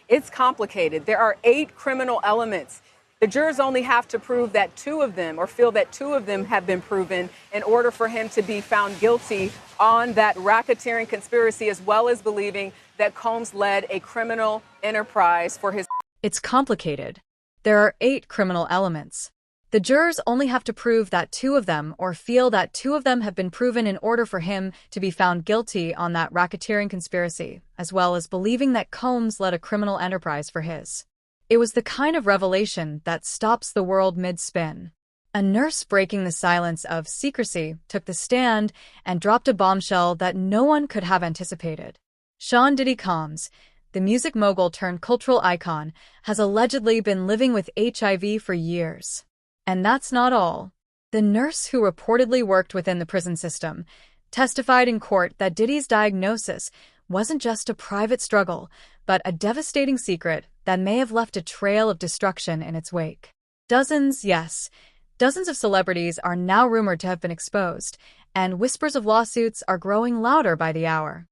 It's complicated. There are 8 criminal elements. The jurors only have to prove that 2 of them, or feel that 2 of them have been proven in order for him to be found guilty on that racketeering conspiracy, as well as believing that Combs led a criminal enterprise for his. It's complicated. There are 8 criminal elements. The jurors only have to prove that 2 of them, or feel that 2 of them, have been proven in order for him to be found guilty on that racketeering conspiracy, as well as believing that Combs led a criminal enterprise for his. It was the kind of revelation that stops the world mid-spin. A nurse breaking the silence of secrecy took the stand and dropped a bombshell that no one could have anticipated. Sean Diddy Combs, the music mogul turned cultural icon, has allegedly been living with HIV for years. And that's not all. The nurse who reportedly worked within the prison system testified in court that Diddy's diagnosis wasn't just a private struggle, but a devastating secret that may have left a trail of destruction in its wake. Dozens of celebrities are now rumored to have been exposed, and whispers of lawsuits are growing louder by the hour.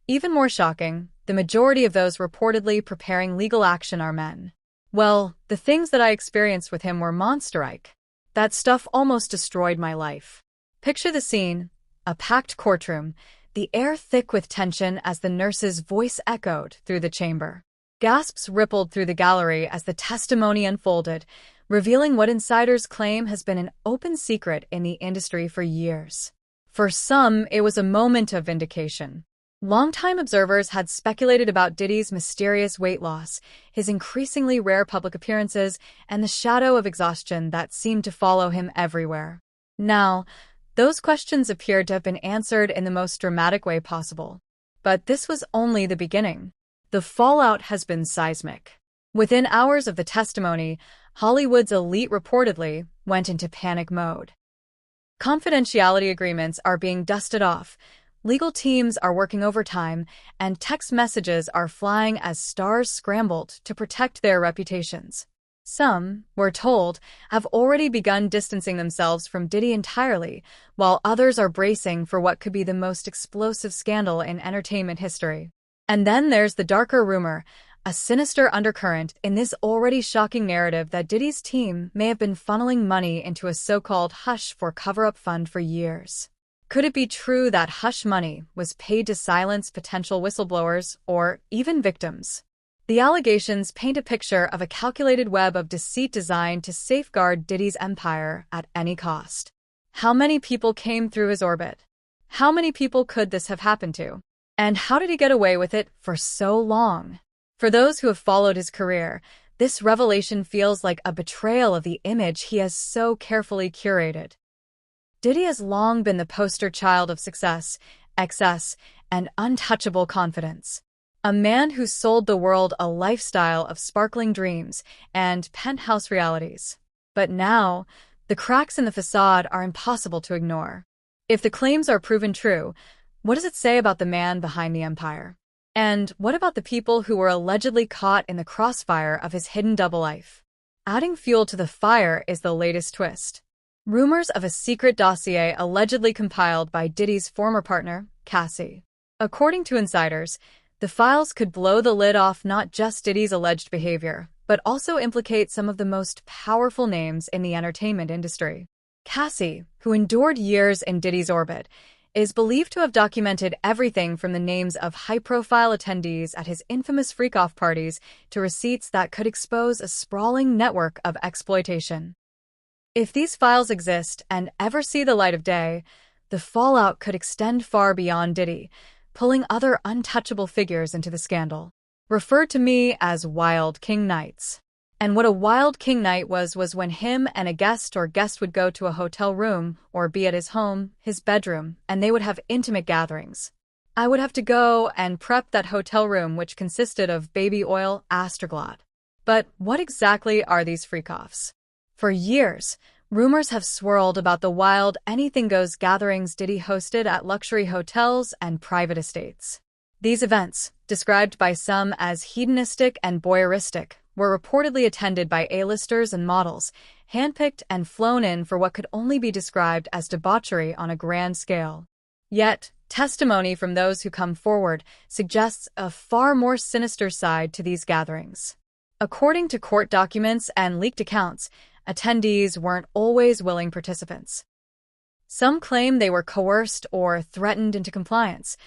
Even more shocking, the majority of those reportedly preparing legal action are men. Well, the things that I experienced with him were monster-like. That stuff almost destroyed my life. Picture the scene: a packed courtroom, the air thick with tension as the nurse's voice echoed through the chamber. Gasps rippled through the gallery as the testimony unfolded, revealing what insiders claim has been an open secret in the industry for years. For some, it was a moment of vindication. Longtime observers had speculated about Diddy's mysterious weight loss, his increasingly rare public appearances, and the shadow of exhaustion that seemed to follow him everywhere. Now, those questions appeared to have been answered in the most dramatic way possible. But this was only the beginning. The fallout has been seismic. Within hours of the testimony, Hollywood's elite reportedly went into panic mode. Confidentiality agreements are being dusted off, legal teams are working overtime, and text messages are flying as stars scrambled to protect their reputations. Some, we're told, have already begun distancing themselves from Diddy entirely, while others are bracing for what could be the most explosive scandal in entertainment history. And then there's the darker rumor, a sinister undercurrent in this already shocking narrative, that Diddy's team may have been funneling money into a so-called hush for cover-up fund for years. Could it be true that hush money was paid to silence potential whistleblowers or even victims? The allegations paint a picture of a calculated web of deceit designed to safeguard Diddy's empire at any cost. How many people came through his orbit? How many people could this have happened to? And how did he get away with it for so long? For those who have followed his career, this revelation feels like a betrayal of the image he has so carefully curated. Diddy has long been the poster child of success, excess, and untouchable confidence. A man who sold the world a lifestyle of sparkling dreams and penthouse realities. But now, the cracks in the facade are impossible to ignore. If the claims are proven true, what does it say about the man behind the empire? And what about the people who were allegedly caught in the crossfire of his hidden double life? Adding fuel to the fire is the latest twist. Rumors of a secret dossier allegedly compiled by Diddy's former partner, Cassie. According to insiders, the files could blow the lid off not just Diddy's alleged behavior, but also implicate some of the most powerful names in the entertainment industry. Cassie, who endured years in Diddy's orbit, is believed to have documented everything from the names of high-profile attendees at his infamous freak-off parties to receipts that could expose a sprawling network of exploitation. If these files exist and ever see the light of day, the fallout could extend far beyond Diddy, pulling other untouchable figures into the scandal. Referred to me as Wild King Nights. And what a Wild King Night was when him and a guest would go to a hotel room or be at his home, his bedroom, and they would have intimate gatherings. I would have to go and prep that hotel room, which consisted of baby oil, Astroglot. But what exactly are these freak-offs? For years, rumors have swirled about the wild anything-goes gatherings Diddy hosted at luxury hotels and private estates. These events, described by some as hedonistic and voyeuristic, were reportedly attended by A-listers and models, handpicked and flown in for what could only be described as debauchery on a grand scale. Yet, Testimony from those who come forward suggests a far more sinister side to these gatherings. According to court documents and leaked accounts, attendees weren't always willing participants. Some claim they were coerced or threatened into compliance,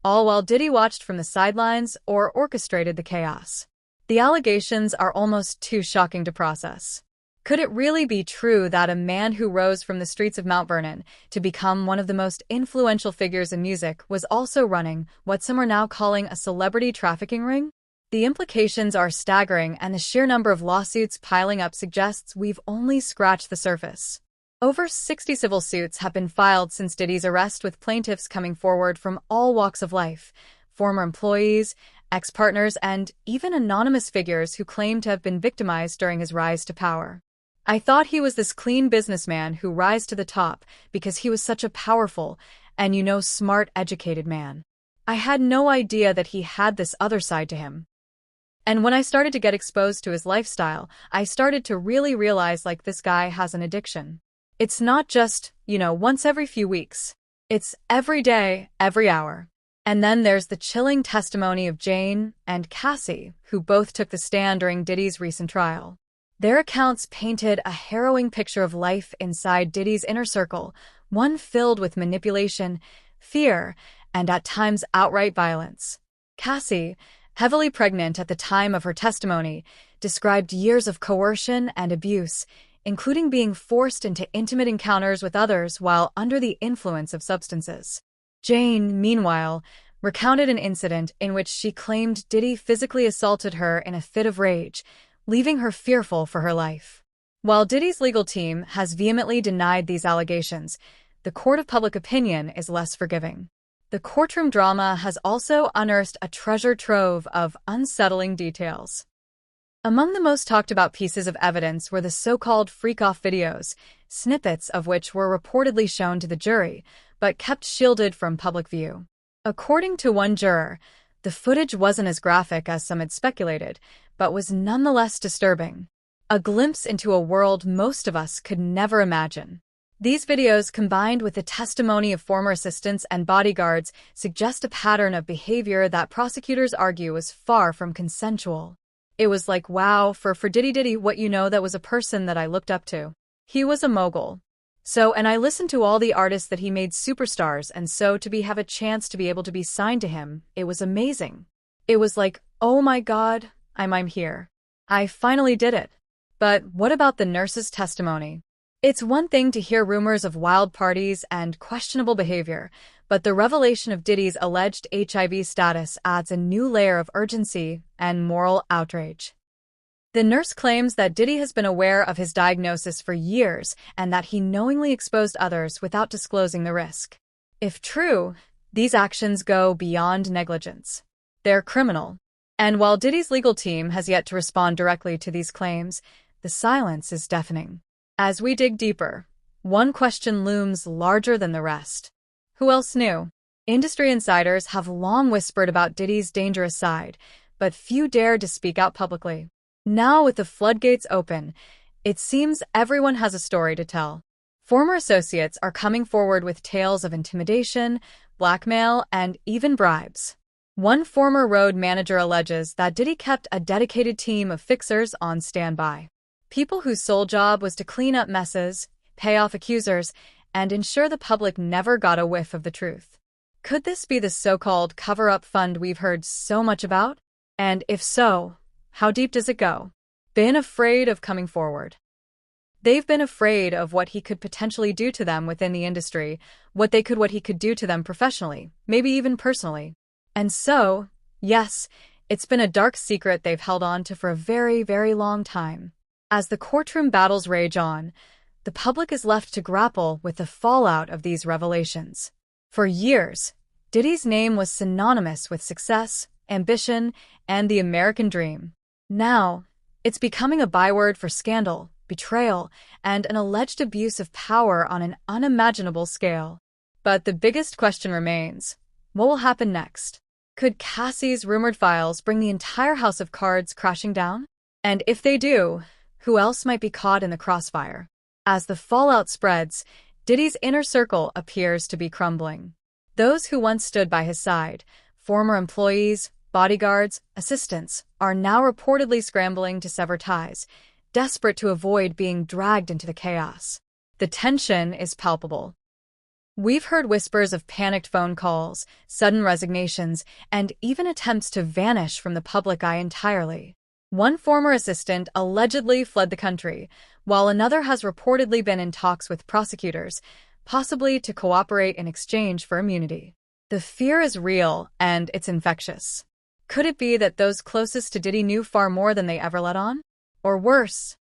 all while Diddy watched from the sidelines or orchestrated the chaos. The allegations are almost too shocking to process. Could it really be true that a man who rose from the streets of Mount Vernon to become one of the most influential figures in music was also running what some are now calling a celebrity trafficking ring? The implications are staggering, and the sheer number of lawsuits piling up suggests we've only scratched the surface. Over 60 civil suits have been filed since Diddy's arrest, with plaintiffs coming forward from all walks of life: former employees, ex-partners, and even anonymous figures who claim to have been victimized during his rise to power. I thought he was this clean businessman who rise to the top because he was such a powerful and, smart, educated man. I had no idea that he had this other side to him. And when I started to get exposed to his lifestyle, I started to really realize, this guy has an addiction. It's not just, once every few weeks. It's every day, every hour. And then there's the chilling testimony of Jane and Cassie, who both took the stand during Diddy's recent trial. Their accounts painted a harrowing picture of life inside Diddy's inner circle, one filled with manipulation, fear, and at times outright violence. Cassie, heavily pregnant at the time of her testimony, described years of coercion and abuse, including being forced into intimate encounters with others while under the influence of substances. Jane, meanwhile, recounted an incident in which she claimed Diddy physically assaulted her in a fit of rage, leaving her fearful for her life. While Diddy's legal team has vehemently denied these allegations, the court of public opinion is less forgiving. The courtroom drama has also unearthed a treasure trove of unsettling details. Among the most talked about pieces of evidence were the so-called freak-off videos, snippets of which were reportedly shown to the jury, but kept shielded from public view. According to one juror, the footage wasn't as graphic as some had speculated, but was nonetheless disturbing. A glimpse into a world most of us could never imagine. These videos, combined with the testimony of former assistants and bodyguards, suggest a pattern of behavior that prosecutors argue was far from consensual. It was like, wow, for Diddy, that was a person that I looked up to. He was a mogul. And I listened to all the artists that he made superstars, and so to have a chance to be able to be signed to him, it was amazing. It was like, oh my God, I'm here. I finally did it. But what about the nurse's testimony? It's one thing to hear rumors of wild parties and questionable behavior, but the revelation of Diddy's alleged HIV status adds a new layer of urgency and moral outrage. The nurse claims that Diddy has been aware of his diagnosis for years and that he knowingly exposed others without disclosing the risk. If true, these actions go beyond negligence. They're criminal. And while Diddy's legal team has yet to respond directly to these claims, the silence is deafening. As we dig deeper, one question looms larger than the rest. Who else knew? Industry insiders have long whispered about Diddy's dangerous side, but few dared to speak out publicly. Now, with the floodgates open, it seems everyone has a story to tell. Former associates are coming forward with tales of intimidation, blackmail, and even bribes. One former road manager alleges that Diddy kept a dedicated team of fixers on standby. People whose sole job was to clean up messes, pay off accusers, and ensure the public never got a whiff of the truth. Could this be the so-called cover-up fund we've heard so much about? And if so, how deep does it go? Been afraid of coming forward. They've been afraid of what he could potentially do to them within the industry, what he could do to them professionally, maybe even personally. And so, yes, it's been a dark secret they've held on to for a very, very long time. As the courtroom battles rage on, the public is left to grapple with the fallout of these revelations. For years, Diddy's name was synonymous with success, ambition, and the American dream. Now, it's becoming a byword for scandal, betrayal, and an alleged abuse of power on an unimaginable scale. But the biggest question remains: what will happen next? Could Cassie's rumored files bring the entire house of cards crashing down? And if they do, who else might be caught in the crossfire? As the fallout spreads, Diddy's inner circle appears to be crumbling. Those who once stood by his side, former employees, bodyguards, assistants, are now reportedly scrambling to sever ties, desperate to avoid being dragged into the chaos. The tension is palpable. We've heard whispers of panicked phone calls, sudden resignations, and even attempts to vanish from the public eye entirely. One former assistant allegedly fled the country, while another has reportedly been in talks with prosecutors, possibly to cooperate in exchange for immunity. The fear is real, and it's infectious. Could it be that those closest to Diddy knew far more than they ever let on? Or worse,